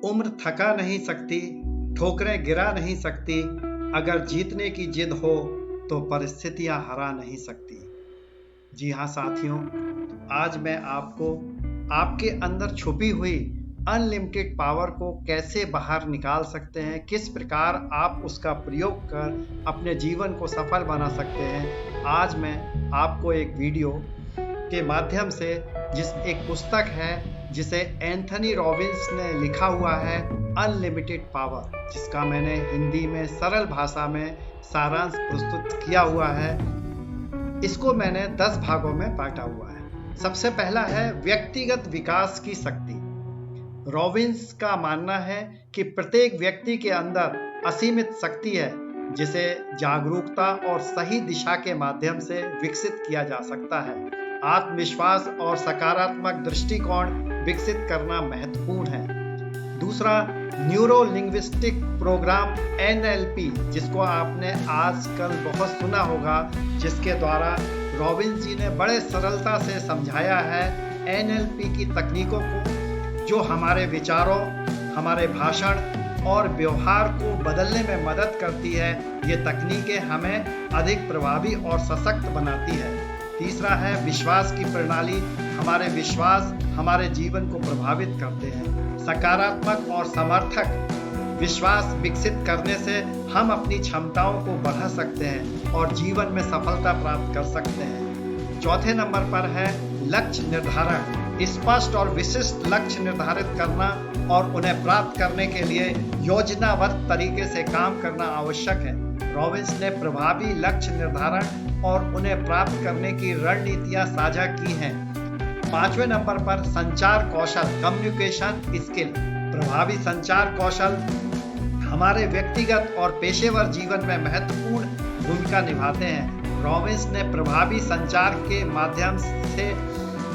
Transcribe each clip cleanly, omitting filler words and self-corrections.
उम्र थका नहीं सकती, ठोकरें गिरा नहीं सकती, अगर जीतने की जिद हो तो परिस्थितियां हरा नहीं सकती। जी हाँ साथियों, आज मैं आपको आपके अंदर छुपी हुई अनलिमिटेड पावर को कैसे बाहर निकाल सकते हैं, किस प्रकार आप उसका प्रयोग कर अपने जीवन को सफल बना सकते हैं, आज मैं आपको एक वीडियो के माध्यम से एक पुस्तक है जिसे एंथनी रॉबिन्स ने लिखा हुआ है अनलिमिटेड पावर, जिसका मैंने हिंदी में सरल भाषा में सारांश प्रस्तुत किया हुआ है। इसको मैंने 10 भागों में बांटा हुआ है। सबसे पहला है व्यक्तिगत विकास की शक्ति। रॉबिन्स का मानना है कि प्रत्येक व्यक्ति के अंदर असीमित शक्ति है जिसे जागरूकता और सही दिशा के माध्यम से विकसित किया जा सकता है। आत्मविश्वास और सकारात्मक दृष्टिकोण विकसित करना महत्वपूर्ण है। दूसरा, न्यूरो लिंग्विस्टिक प्रोग्राम NLP, जिसको आपने आजकल बहुत सुना होगा, जिसके द्वारा रॉबिन्स जी ने बड़े सरलता से समझाया है NLP की तकनीकों को, जो हमारे विचारों, हमारे भाषण और व्यवहार को बदलने में मदद करती है। ये तकनीकें हमें अधिक प्रभावी और सशक्त बनाती है। तीसरा है विश्वास की प्रणाली। हमारे विश्वास हमारे जीवन को प्रभावित करते हैं। सकारात्मक और समर्थक विश्वास विकसित करने से हम अपनी क्षमताओं को बढ़ा सकते हैं और जीवन में सफलता प्राप्त कर सकते हैं। चौथे नंबर पर है लक्ष्य निर्धारण। स्पष्ट और विशिष्ट लक्ष्य निर्धारित करना और उन्हें प्राप्त करने के लिए योजनाबद्ध तरीके से काम करना आवश्यक है। रॉबिन्स ने प्रभावी लक्ष्य निर्धारण और उन्हें प्राप्त करने की रणनीतियां साझा की हैं। पांचवें नंबर पर संचार कौशल, कम्युनिकेशन स्किल। प्रभावी संचार कौशल हमारे व्यक्तिगत और पेशेवर जीवन में महत्वपूर्ण भूमिका निभाते हैं। रॉबिन्स ने प्रभावी संचार के माध्यम से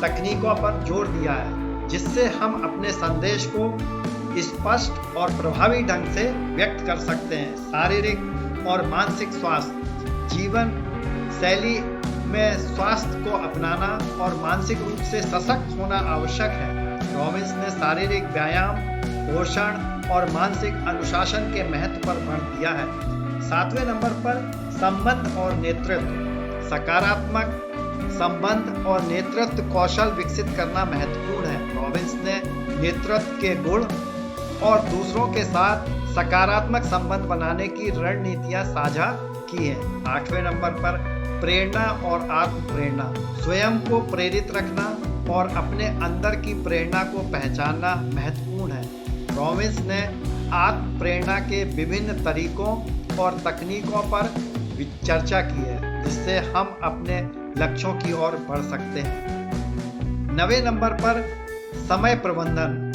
तकनीकों पर जोर दिया है, जिससे हम अपने संदेश को स्पष्ट और प्रभावी ढंग से व्यक्त कर सकते हैं। शारीरिक और मानसिक स्वास्थ्य, जीवन शैली में स्वास्थ्य को अपनाना और मानसिक रूप से सशक्त होना आवश्यक है। रॉबिन्स ने शारीरिक व्यायाम, पोषण और मानसिक अनुशासन के महत्व पर बल दिया है। सातवें नंबर पर संबंध और नेतृत्व। सकारात्मक संबंध और नेतृत्व कौशल विकसित करना महत्वपूर्ण है। रॉबिन्स ने नेतृत्व के गुण और दूसरों के साथ सकारात्मक संबंध बनाने की रणनीतियां साझा की हैं। आठवें नंबर पर प्रेरणा और आत्म प्रेरणा। स्वयं को प्रेरित रखना और अपने अंदर की प्रेरणा को पहचानना महत्वपूर्ण है। रॉबिन्स ने आत्म प्रेरणा के विभिन्न तरीकों और तकनीकों पर चर्चा की है, जिससे हम अपने लक्ष्यों की ओर बढ़ सकते हैं। 9वें नंबर पर समय प्रबंधन।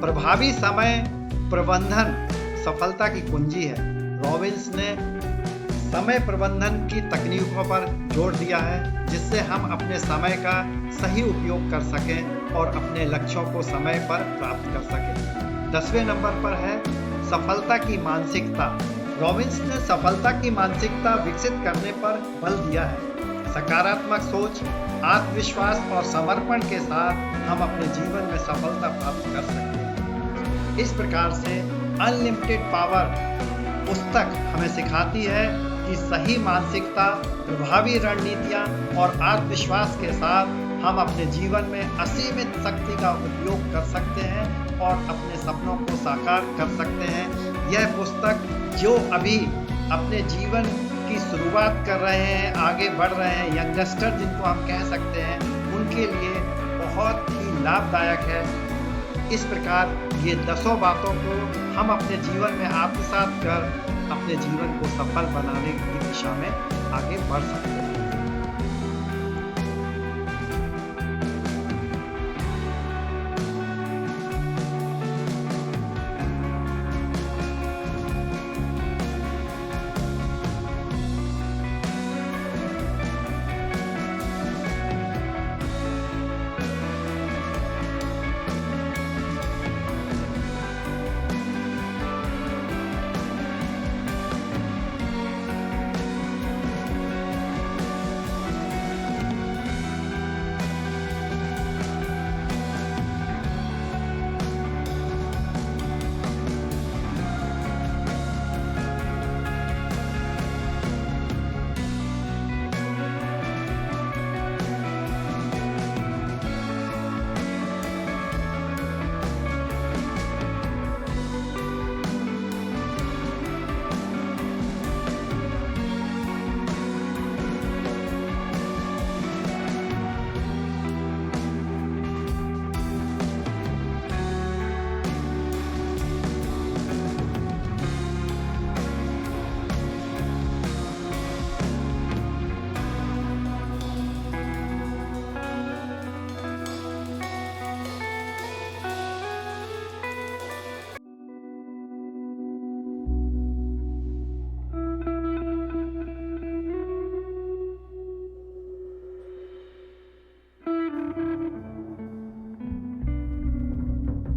प्रभावी समय प्रबंधन सफलता की कुंजी है। रॉबिन्स ने समय प्रबंधन की तकनीकों पर जोर दिया है, जिससे हम अपने समय का सही उपयोग कर सकें और अपने लक्ष्यों को समय पर प्राप्त कर सकें। 10वें नंबर पर है सफलता की मानसिकता। रॉबिन्स ने सफलता की मानसिकता विकसित करने पर बल दिया है। सकारात्मक सोच, आत्मविश्वास और समर्पण के साथ हम अपने जीवन में सफलता प्राप्त कर सकते हैं। इस प्रकार से अनलिमिटेड पावर पुस्तक हमें सिखाती है कि सही मानसिकता, प्रभावी रणनीतियां और आत्मविश्वास के साथ हम अपने जीवन में असीमित शक्ति का उपयोग कर सकते हैं और अपने सपनों को साकार कर सकते हैं। यह पुस्तक जो अभी अपने जीवन की शुरुआत कर रहे हैं, आगे बढ़ रहे हैं, यंगस्टर जिनको हम कह सकते हैं, उनके लिए बहुत ही लाभदायक है। इस प्रकार ये 10 बातों को हम अपने जीवन में आत्मसात कर अपने जीवन को सफल बनाने की दिशा में आगे बढ़ सकते हैं।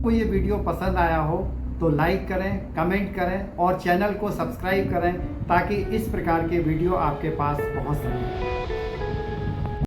आपको ये वीडियो पसंद आया हो तो लाइक करें, कमेंट करें और चैनल को सब्सक्राइब करें ताकि इस प्रकार के वीडियो आपके पास पहुंच सकें।